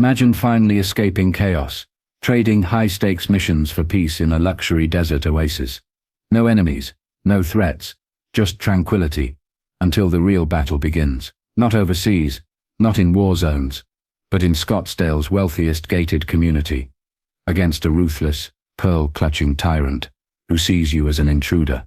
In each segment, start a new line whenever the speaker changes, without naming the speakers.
Imagine finally escaping chaos, trading high-stakes missions for peace in a luxury desert oasis. No enemies, no threats, just tranquility, until the real battle begins. Not overseas, not in war zones, but in Scottsdale's wealthiest gated community, against a ruthless, pearl-clutching tyrant who sees you as an intruder.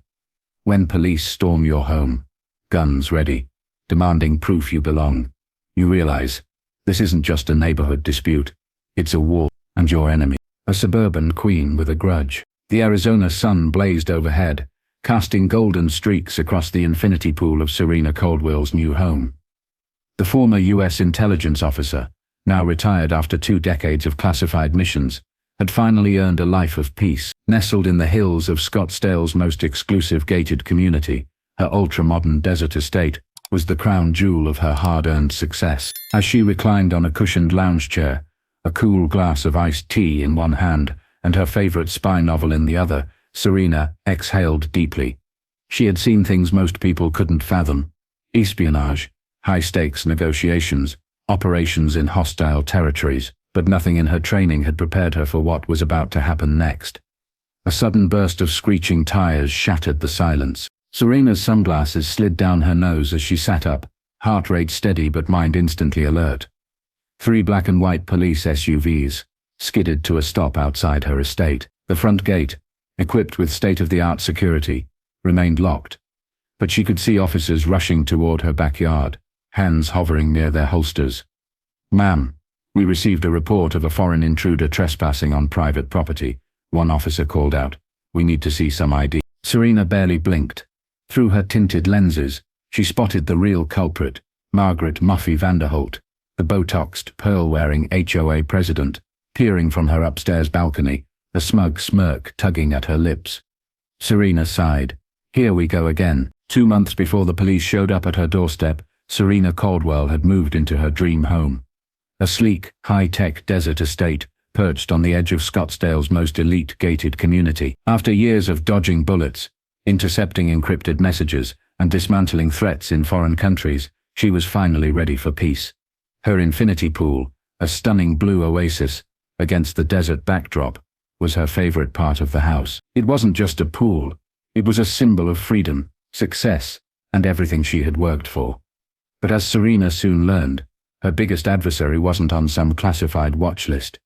When police storm your home, guns ready, demanding proof you belong, you realize this isn't just a neighborhood dispute, it's a war and your enemy. A suburban queen with a grudge. The Arizona sun blazed overhead, casting golden streaks across the infinity pool of Serena Caldwell's new home. The former U.S. intelligence officer, now retired after 2 decades of classified missions, had finally earned a life of peace. Nestled in the hills of Scottsdale's most exclusive gated community, her ultra-modern desert estate was the crown jewel of her hard-earned success. As she reclined on a cushioned lounge chair, a cool glass of iced tea in one hand and her favorite spy novel in the other, Serena exhaled deeply. She had seen things most people couldn't fathom: espionage, high-stakes negotiations, operations in hostile territories, but nothing in her training had prepared her for what was about to happen next. A sudden burst of screeching tires shattered the silence. Serena's sunglasses slid down her nose as she sat up, heart rate steady but mind instantly alert. 3 black and white police SUVs skidded to a stop outside her estate. The front gate, equipped with state-of-the-art security, remained locked, but she could see officers rushing toward her backyard, hands hovering near their holsters. "Ma'am, we received a report of a foreign intruder trespassing on private property," one officer called out. "We need to see some ID." Serena barely blinked. Through her tinted lenses, she spotted the real culprit, Margaret Muffy Vanderholt, the Botoxed, pearl-wearing HOA president, peering from her upstairs balcony, a smug smirk tugging at her lips. Serena sighed. Here we go again. 2 months before the police showed up at her doorstep, Serena Caldwell had moved into her dream home. A sleek, high-tech desert estate perched on the edge of Scottsdale's most elite gated community. After years of dodging bullets, intercepting encrypted messages, and dismantling threats in foreign countries, she was finally ready for peace. Her infinity pool, a stunning blue oasis against the desert backdrop, was her favorite part of the house. It wasn't just a pool, it was a symbol of freedom, success, and everything she had worked for. But as Serena soon learned, her biggest adversary wasn't on some classified watch list.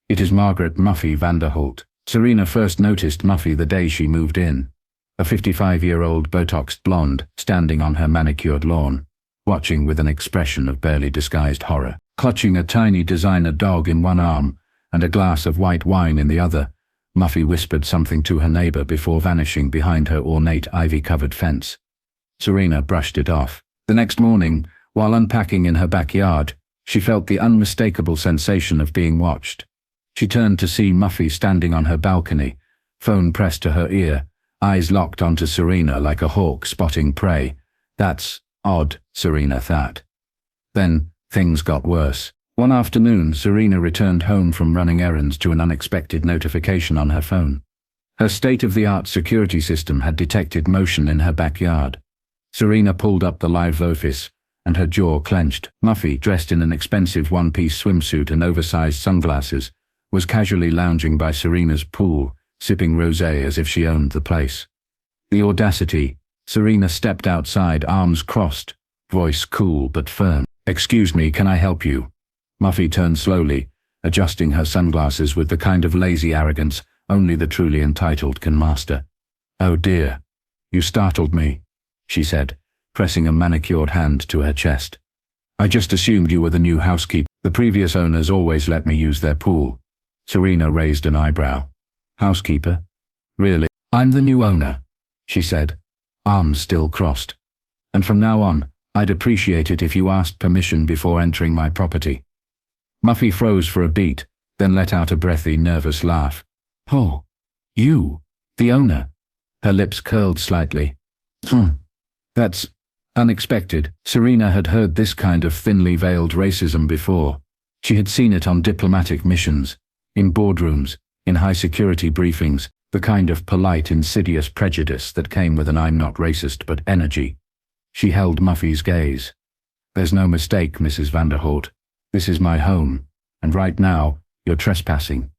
It is Margaret Muffy Vanderholt. Serena first noticed Muffy the day she moved in. A 55-year-old Botoxed blonde standing on her manicured lawn, watching with an expression of barely disguised horror. Clutching a tiny designer dog in one arm and a glass of white wine in the other, Muffy whispered something to her neighbor before vanishing behind her ornate ivy-covered fence. Serena brushed it off. The next morning, while unpacking in her backyard, she felt the unmistakable sensation of being watched. She turned to see Muffy standing on her balcony, phone pressed to her ear, eyes locked onto Serena like a hawk spotting prey. "That's odd," Serena thought. Then, things got worse. One afternoon, Serena returned home from running errands to an unexpected notification on her phone. Her state-of-the-art security system had detected motion in her backyard. Serena pulled up the live office, and her jaw clenched. Muffy, dressed in an expensive one-piece swimsuit and oversized sunglasses, was casually lounging by Serena's pool, sipping rosé as if she owned the place. The audacity! Serena stepped outside, arms crossed, voice cool but firm. "Excuse me, can I help you?" Muffy turned slowly, adjusting her sunglasses with the kind of lazy arrogance only the truly entitled can master. "Oh dear, you startled me," she said, pressing a manicured hand to her chest. "I just assumed you were the new housekeeper. The previous owners always let me use their pool." Serena raised an eyebrow. "Housekeeper? Really?" "I'm the new owner," she said, arms still crossed. "And from now on, I'd appreciate it if you asked permission before entering my property." Muffy froze for a beat, then let out a breathy, nervous laugh. "Oh, you, the owner?" Her lips curled slightly. That's unexpected." Serena had heard this kind of thinly veiled racism before. She had seen it on diplomatic missions, in boardrooms, in high-security briefings, the kind of polite, insidious prejudice that came with an "I'm not racist" but energy. She held Muffy's gaze. "There's no mistake, Mrs. Vanderholt. This is my home, And right now, you're trespassing.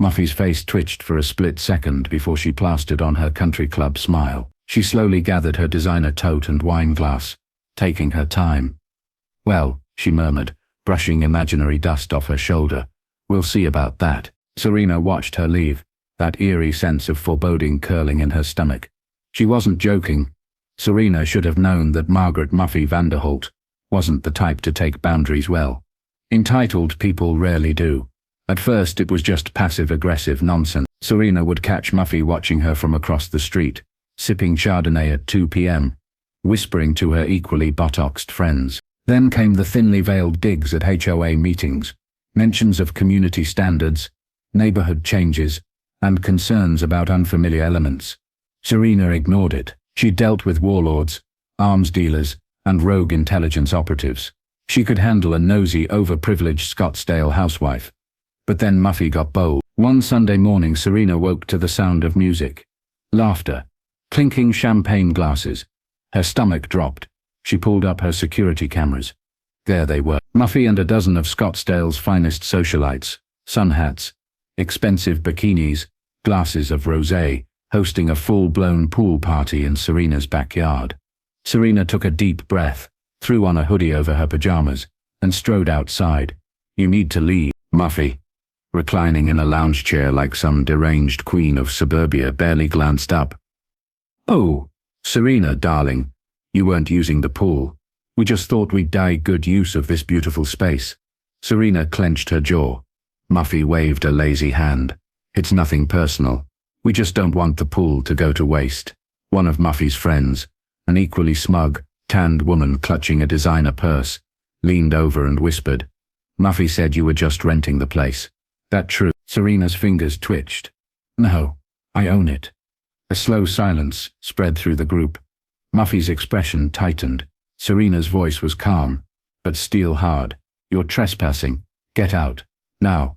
Muffy's face twitched for a split second before she plastered on her country club smile. She slowly gathered her designer tote and wine glass, taking her time. Well, she murmured, brushing imaginary dust off her shoulder. We'll see about that. Serena watched her leave, that eerie sense of foreboding curling in her stomach. She wasn't joking. Serena should have known that Margaret Muffy Vanderholt wasn't the type to take boundaries well. Entitled people rarely do. At first it was just passive-aggressive nonsense. Serena would catch Muffy watching her from across the street, sipping Chardonnay at 2 p.m., whispering to her equally botoxed friends. Then came the thinly veiled digs at HOA meetings, mentions of community standards, neighborhood changes, and concerns about unfamiliar elements. Serena ignored it. She dealt with warlords, arms dealers, and rogue intelligence operatives. She could handle a nosy, overprivileged Scottsdale housewife. But then Muffy got bold. One Sunday morning Serena woke to the sound of music, laughter, clinking champagne glasses. Her stomach dropped. She pulled up her security cameras. There they were, Muffy and a dozen of Scottsdale's finest socialites, sun hats, expensive bikinis, glasses of rosé, hosting a full-blown pool party in Serena's backyard. Serena took a deep breath, threw on a hoodie over her pajamas, and strode outside. You need to leave. Muffy, reclining in a lounge chair like some deranged queen of suburbia, barely glanced up. Oh, Serena, darling, you weren't using the pool. We just thought we'd die good use of this beautiful space. Serena clenched her jaw. Muffy waved a lazy hand. It's nothing personal. We just don't want the pool to go to waste. One of Muffy's friends, an equally smug, tanned woman clutching a designer purse, leaned over and whispered, Muffy said you were just renting the place. That true? Serena's fingers twitched. No, I own it. A slow silence spread through the group. Muffy's expression tightened. Serena's voice was calm, but steel hard. You're trespassing. Get out. Now.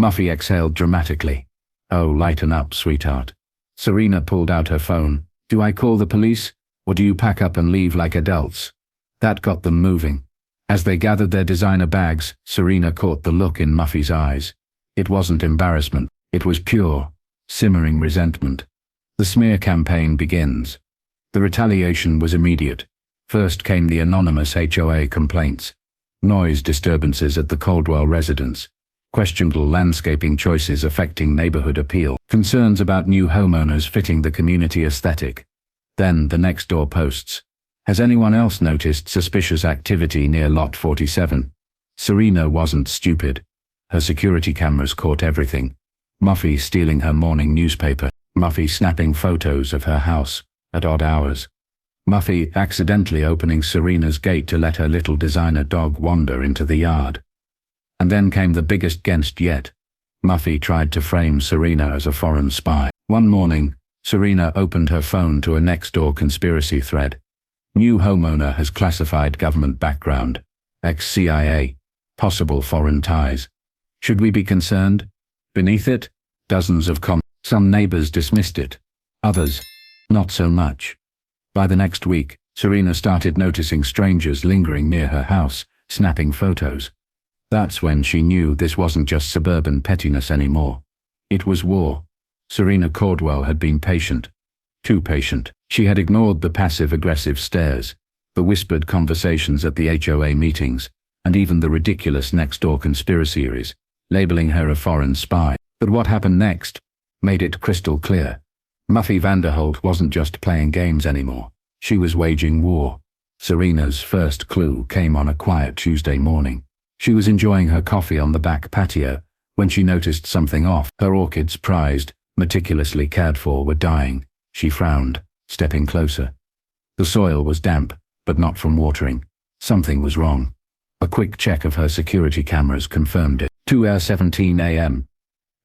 Muffy exhaled dramatically. Oh, lighten up, sweetheart. Serena pulled out her phone. Do I call the police, or do you pack up and leave like adults? That got them moving. As they gathered their designer bags, Serena caught the look in Muffy's eyes. It wasn't embarrassment. It was pure, simmering resentment. The smear campaign begins. The retaliation was immediate. First came the anonymous HOA complaints. Noise disturbances at the Caldwell residence. Questionable landscaping choices affecting neighborhood appeal. Concerns about new homeowners fitting the community aesthetic. Then the next-door posts. Has anyone else noticed suspicious activity near Lot 47? Serena wasn't stupid. Her security cameras caught everything. Muffy stealing her morning newspaper. Muffy snapping photos of her house at odd hours. Muffy accidentally opening Serena's gate to let her little designer dog wander into the yard. And then came the biggest guest yet. Muffy tried to frame Serena as a foreign spy. One morning, Serena opened her phone to a next-door conspiracy thread. New homeowner has classified government background. Ex-CIA. Possible foreign ties. Should we be concerned? Beneath it, dozens of comments. Some neighbors dismissed it. Others, not so much. By the next week, Serena started noticing strangers lingering near her house, snapping photos. That's when she knew this wasn't just suburban pettiness anymore. It was war. Serena Caldwell had been patient. Too patient. She had ignored the passive-aggressive stares, the whispered conversations at the HOA meetings, and even the ridiculous next-door conspiracy theories, labeling her a foreign spy. But what happened next made it crystal clear. Muffy Vanderholt wasn't just playing games anymore. She was waging war. Serena's first clue came on a quiet Tuesday morning. She was enjoying her coffee on the back patio when she noticed something off. Her orchids, prized, meticulously cared for, were dying. She frowned, stepping closer. The soil was damp, but not from watering. Something was wrong. A quick check of her security cameras confirmed it. 2:17 a.m.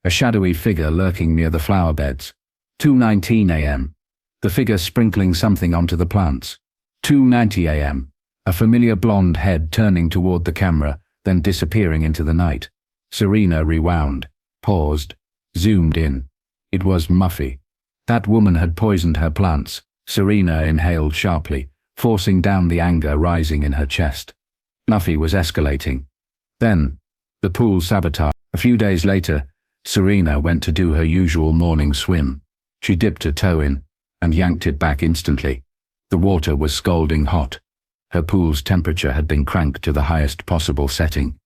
A shadowy figure lurking near the flower beds. 2:19 a.m. The figure sprinkling something onto the plants. 2:90 a.m. A familiar blonde head turning toward the camera, then disappearing into the night. Serena rewound, paused, zoomed in. It was Muffy. That woman had poisoned her plants. Serena inhaled sharply, forcing down the anger rising in her chest. Muffy was escalating. Then, The pool sabotage. A few days later, Serena went to do her usual morning swim. She dipped a toe in and yanked it back instantly. The water was scalding hot. Her pool's temperature had been cranked to the highest possible setting.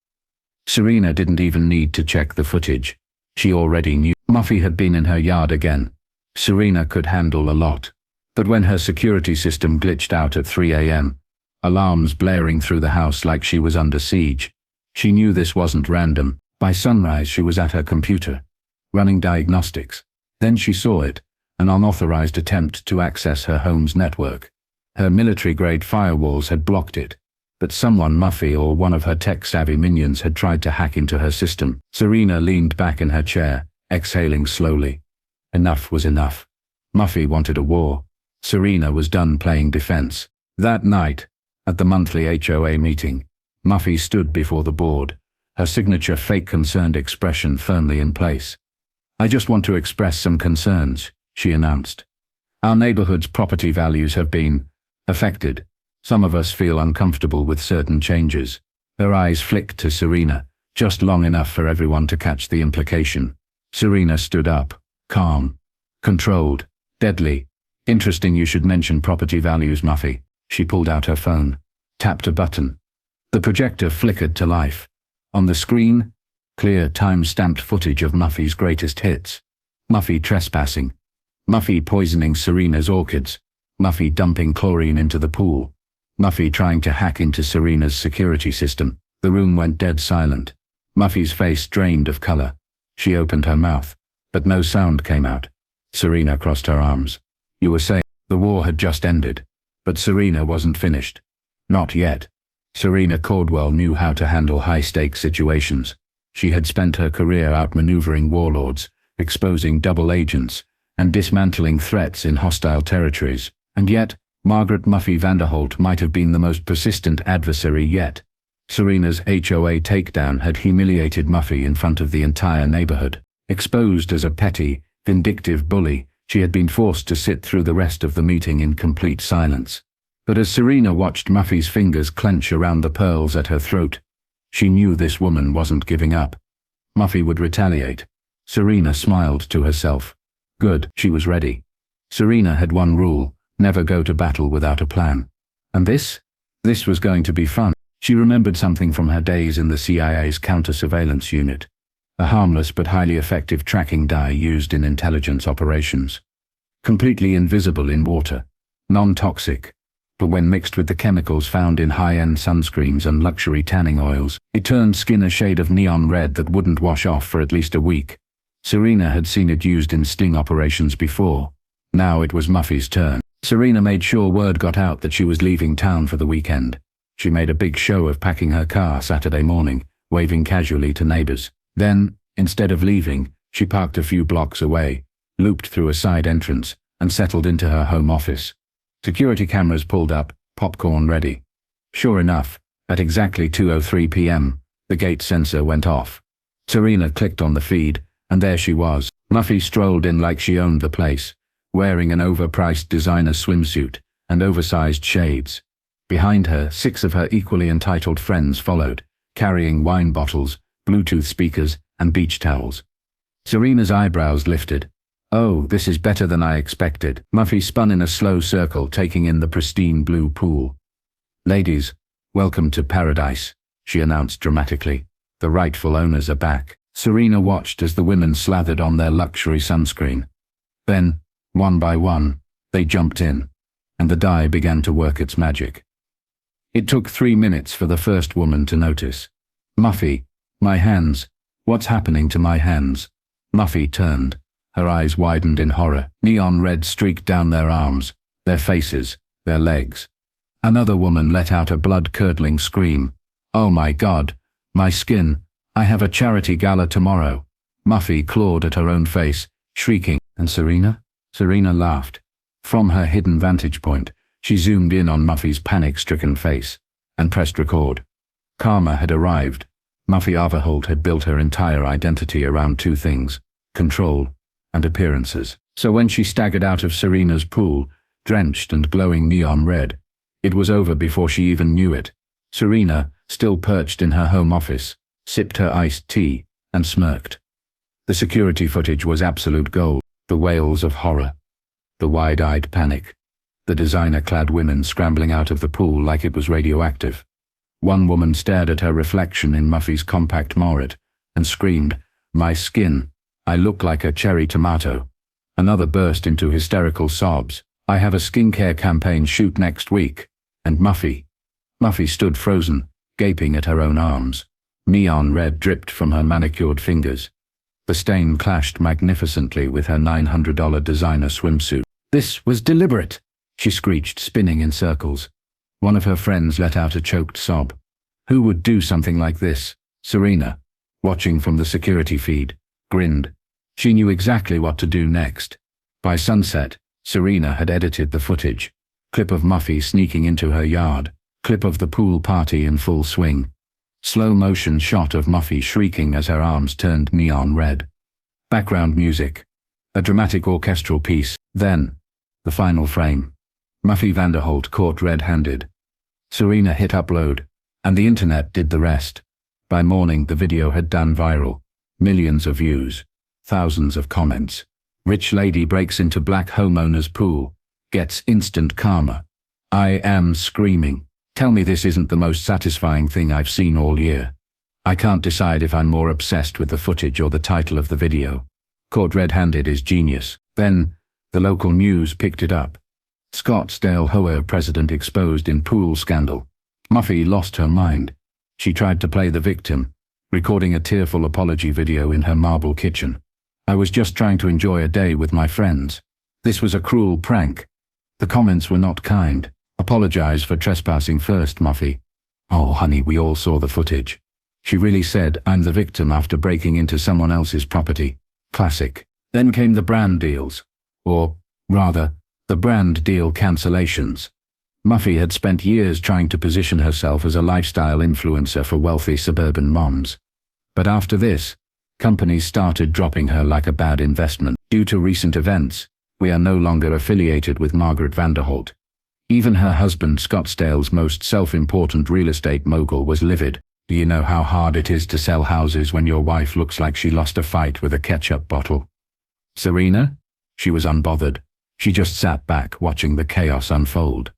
Serena didn't even need to check the footage. She already knew Muffy had been in her yard again. Serena could handle a lot. But when her security system glitched out at 3 a.m., alarms blaring through the house like she was under siege, she knew this wasn't random. By sunrise she was at her computer, running diagnostics. Then she saw it, an unauthorized attempt to access her home's network. Her military-grade firewalls had blocked it, but someone, Muffy or one of her tech-savvy minions, had tried to hack into her system. Serena leaned back in her chair, exhaling slowly. Enough was enough. Muffy wanted a war. Serena was done playing defense. That night, at the monthly HOA meeting, Muffy stood before the board, her signature fake concerned expression firmly in place. "I just want to express some concerns," she announced. "Our neighborhood's property values have been affected. Some of us feel uncomfortable with certain changes." Her eyes flicked to Serena, just long enough for everyone to catch the implication. Serena stood up, calm, controlled, deadly. "Interesting you should mention property values, Muffy." She pulled out her phone, tapped a button. The projector flickered to life. On the screen, clear time-stamped footage of Muffy's greatest hits. Muffy trespassing. Muffy poisoning Serena's orchids. Muffy dumping chlorine into the pool. Muffy trying to hack into Serena's security system. The room went dead silent. Muffy's face drained of color. She opened her mouth, but no sound came out. Serena crossed her arms. "You were saying the war had just ended." But Serena wasn't finished. Not yet. Serena Caldwell knew how to handle high-stakes situations. She had spent her career outmaneuvering warlords, exposing double agents, and dismantling threats in hostile territories. And yet, Margaret Muffy Vanderholt might have been the most persistent adversary yet. Serena's HOA takedown had humiliated Muffy in front of the entire neighborhood. Exposed as a petty, vindictive bully, she had been forced to sit through the rest of the meeting in complete silence. But as Serena watched Muffy's fingers clench around the pearls at her throat, she knew this woman wasn't giving up. Muffy would retaliate. Serena smiled to herself. Good, she was ready. Serena had one rule: never go to battle without a plan. And this was going to be fun. She remembered something from her days in the CIA's counter-surveillance unit, a harmless but highly effective tracking dye used in intelligence operations. Completely invisible in water, non-toxic, but when mixed with the chemicals found in high-end sunscreens and luxury tanning oils, it turned skin a shade of neon red that wouldn't wash off for at least a week. Serena had seen it used in sting operations before. Now it was Muffy's turn. Serena made sure word got out that she was leaving town for the weekend. She made a big show of packing her car Saturday morning, waving casually to neighbors. Then, instead of leaving, she parked a few blocks away, looped through a side entrance, and settled into her home office. Security cameras pulled up, popcorn ready. Sure enough, at exactly 2:03 p.m., the gate sensor went off. Serena clicked on the feed, and there she was. Muffy strolled in like she owned the place, wearing an overpriced designer swimsuit and oversized shades. Behind her, 6 of her equally entitled friends followed, carrying wine bottles, Bluetooth speakers, and beach towels. Serena's eyebrows lifted. "Oh, this is better than I expected." Muffy spun in a slow circle, taking in the pristine blue pool. "Ladies, welcome to paradise," she announced dramatically. "The rightful owners are back." Serena watched as the women slathered on their luxury sunscreen. Then, one by one, they jumped in, and the dye began to work its magic. It took 3 minutes for the first woman to notice. "Muffy, my hands. What's happening to my hands?" Muffy turned. Her eyes widened in horror. Neon red streaked down their arms, their faces, their legs. Another woman let out a blood-curdling scream. "Oh my God, my skin. I have a charity gala tomorrow." Muffy clawed at her own face, shrieking. "And Serena?" Serena laughed. From her hidden vantage point, she zoomed in on Muffy's panic-stricken face and pressed record. Karma had arrived. Muffy Vanderholt had built her entire identity around 2 things: control and appearances. So when she staggered out of Serena's pool, drenched and glowing neon red, it was over before she even knew it. Serena, still perched in her home office, sipped her iced tea, and smirked. The security footage was absolute gold. The wails of horror, the wide-eyed panic, the designer-clad women scrambling out of the pool like it was radioactive. One woman stared at her reflection in Muffy's compact moret and screamed, "My skin, I look like a cherry tomato." Another burst into hysterical sobs. "I have a skincare campaign shoot next week." And Muffy stood frozen, gaping at her own arms. Neon red dripped from her manicured fingers. The stain clashed magnificently with her $900 designer swimsuit. "This was deliberate," she screeched, spinning in circles. One of her friends let out a choked sob. Who would do something like this? Serena, watching from the security feed, grinned. She knew exactly what to do next. By sunset, Serena had edited the footage. Clip of Muffy sneaking into her yard. Clip of the pool party in full swing. Slow motion shot of Muffy shrieking as her arms turned neon red. Background music. A dramatic orchestral piece. Then, the final frame. Muffy Vanderholt caught red-handed. Serena hit upload, and the internet did the rest. By morning, the video had done viral. Millions of views. Thousands of comments. Rich lady breaks into black homeowner's pool. Gets instant karma. I am screaming. Tell me this isn't the most satisfying thing I've seen all year. I can't decide if I'm more obsessed with the footage or the title of the video. Caught red-handed is genius. Then, the local news picked it up. Scottsdale HOA president exposed in pool scandal. Muffy lost her mind. She tried to play the victim, recording a tearful apology video in her marble kitchen. I was just trying to enjoy a day with my friends. This was a cruel prank. The comments were not kind. Apologize for trespassing first, Muffy. Oh, honey, we all saw the footage. She really said, I'm the victim after breaking into someone else's property. Classic. Then came the brand deals. Or, rather, the brand deal cancellations. Muffy had spent years trying to position herself as a lifestyle influencer for wealthy suburban moms. But after this, companies started dropping her like a bad investment. Due to recent events, we are no longer affiliated with Margaret Vanderholt. Even her husband, Scottsdale's most self-important real estate mogul, was livid. Do you know how hard it is to sell houses when your wife looks like she lost a fight with a ketchup bottle? Serena? She was unbothered. She just sat back watching the chaos unfold.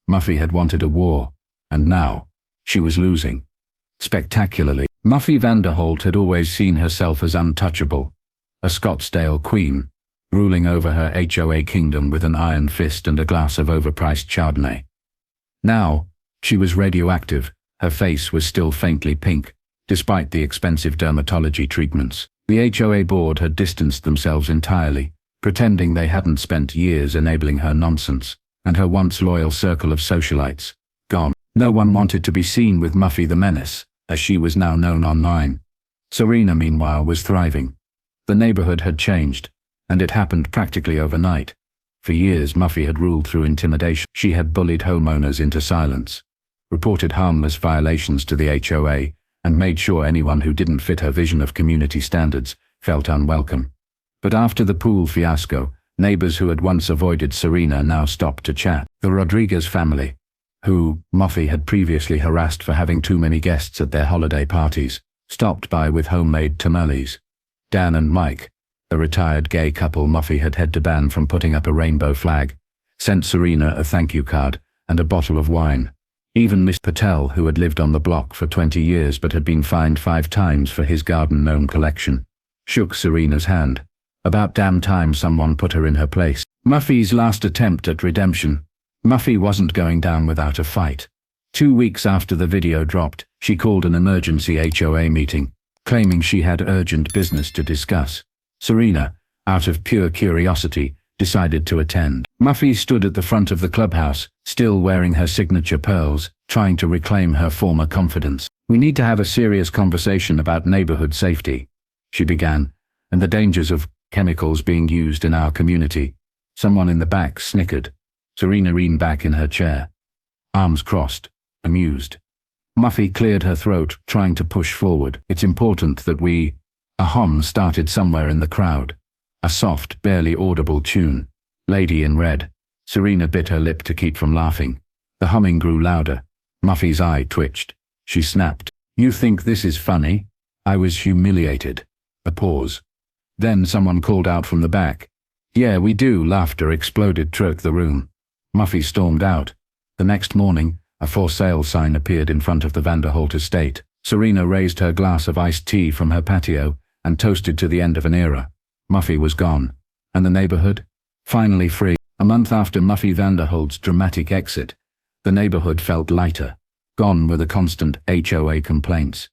Muffy had wanted a war, and now, she was losing. Spectacularly. Muffy Vanderholt had always seen herself as untouchable, a Scottsdale queen, ruling over her HOA kingdom with an iron fist and a glass of overpriced Chardonnay. Now, she was radioactive. Her face was still faintly pink, despite the expensive dermatology treatments. The HOA board had distanced themselves entirely, pretending they hadn't spent years enabling her nonsense, and her once loyal circle of socialites, gone. No one wanted to be seen with Muffy the Menace, as she was now known online. Serena, meanwhile, was thriving. The neighborhood had changed, and it happened practically overnight. For years, Muffy had ruled through intimidation. She had bullied homeowners into silence, reported harmless violations to the HOA, and made sure anyone who didn't fit her vision of community standards felt unwelcome. But after the pool fiasco, neighbors who had once avoided Serena now stopped to chat. The Rodriguez family, who Muffy had previously harassed for having too many guests at their holiday parties, stopped by with homemade tamales. Dan and Mike, the retired gay couple Muffy had to ban from putting up a rainbow flag, sent Serena a thank you card and a bottle of wine. Even Miss Patel, who had lived on the block for 20 years but had been fined 5 times for his garden gnome collection, shook Serena's hand. About damn time someone put her in her place. Muffy's last attempt at redemption. Muffy wasn't going down without a fight. 2 weeks after the video dropped, she called an emergency HOA meeting, claiming she had urgent business to discuss. Serena, out of pure curiosity, decided to attend. Muffy stood at the front of the clubhouse, still wearing her signature pearls, trying to reclaim her former confidence. We need to have a serious conversation about neighborhood safety, she began, and the dangers of chemicals being used in our community. Someone in the back snickered. Serena leaned back in her chair, arms crossed, amused. Muffy cleared her throat, trying to push forward. It's important that we... A hum started somewhere in the crowd. A soft, barely audible tune. Lady in Red. Serena bit her lip to keep from laughing. The humming grew louder. Muffy's eye twitched. She snapped. You think this is funny? I was humiliated. A pause. Then someone called out from the back. "Yeah, we do." Laughter exploded throughout the room. Muffy stormed out. The next morning, a for sale sign appeared in front of the Vanderholt estate. Serena raised her glass of iced tea from her patio and toasted to the end of an era. Muffy was gone. And the neighborhood? Finally free. A month after Muffy Vanderholt's dramatic exit, the neighborhood felt lighter. Gone were the constant HOA complaints,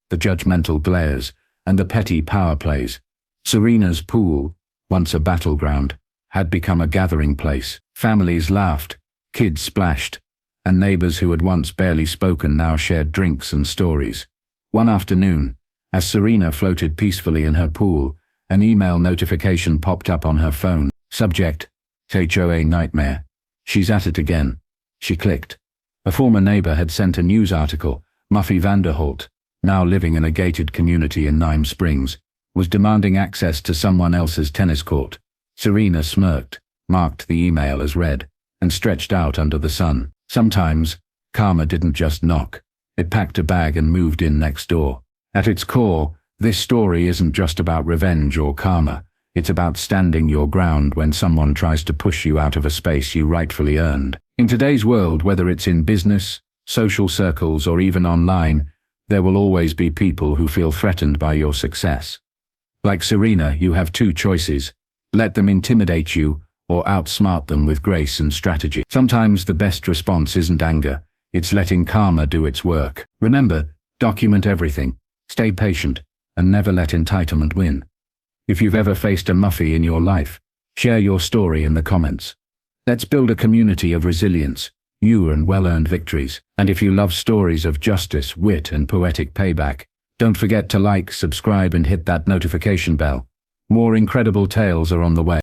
the judgmental glares, and the petty power plays. Serena's pool, once a battleground, had become a gathering place. Families laughed, kids splashed, and neighbors who had once barely spoken now shared drinks and stories. One afternoon, as Serena floated peacefully in her pool, an email notification popped up on her phone. Subject: HOA nightmare. She's at it again. She clicked. A former neighbor had sent a news article. Muffy Vanderholt, now living in a gated community in Nime Springs, was demanding access to someone else's tennis court. Serena smirked, marked the email as read, and stretched out under the sun. Sometimes, karma didn't just knock. It packed a bag and moved in next door. At its core, this story isn't just about revenge or karma. It's about standing your ground when someone tries to push you out of a space you rightfully earned. In today's world, whether it's in business, social circles, or even online, there will always be people who feel threatened by your success. Like Serena, you have two choices. Let them intimidate you, or outsmart them with grace and strategy. Sometimes the best response isn't anger, it's letting karma do its work. Remember, document everything, stay patient, and never let entitlement win. If you've ever faced a Muffy in your life, share your story in the comments. Let's build a community of resilience, you and well-earned victories. And if you love stories of justice, wit, and poetic payback, don't forget to like, subscribe, and hit that notification bell. More incredible tales are on the way.